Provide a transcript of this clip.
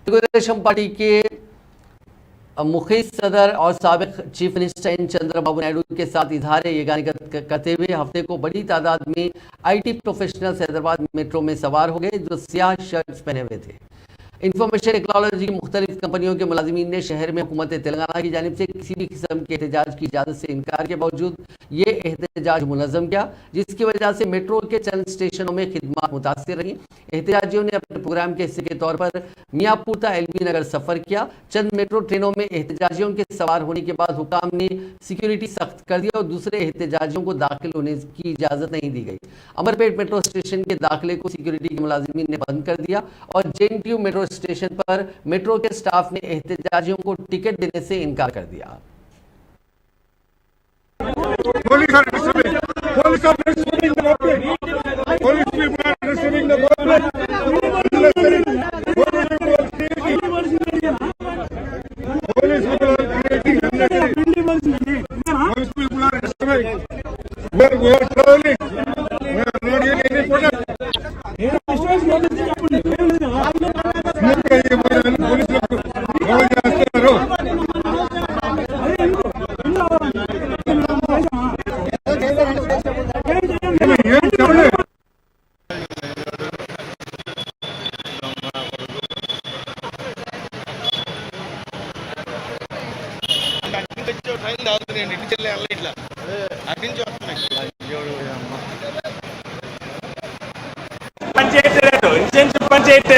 Telugu Desam party के मुखिम सदर और साबिक चीफ मिनिस्टर चंद्रबाबू नायडू के साथ इजहार यगानियत करते हुए हफ्ते को बड़ी तादाद में आईटी प्रोफेशनल्स हैदराबाद मेट्रो में सवार हो गए जो स्याह शर्ट्स पहने हुए थे। इंफॉर्मेशन टेक्नोलॉजी की मुख्तलिफ कंपनियों के मुलाजिमीन ने शहर में हुकूमत तेलंगाना की जानिब से किसी भी किस्म के एहतजाज की इजाज़त से इनकार के बावजूद ये एहतजाज मुनज़्ज़म किया, जिसकी वजह से मेट्रो के चंद स्टेशनों में खिदमत मुतासिर रही। एहतजाजियों ने अपने प्रोग्राम के हिस्से के तौर पर मियाँपुर ता एलबी नगर सफ़र किया। चंद मेट्रो ट्रेनों में एहतजाजियों के सवार होने के बाद हुकाम ने सिक्योरिटी सख्त कर दिया और दूसरे एहतजाजियों को दाखिल होने की इजाज़त नहीं दी गई। अमरपेट मेट्रो स्टेशन के दाखिले को सिक्योरिटी के मुलाजिमीन ने बंद कर दिया और JNTU मेट्रो स्टेशन पर मेट्रो के स्टाफ ने एहतजाजियों को टिकट देने से इनकार कर दिया। पंचायत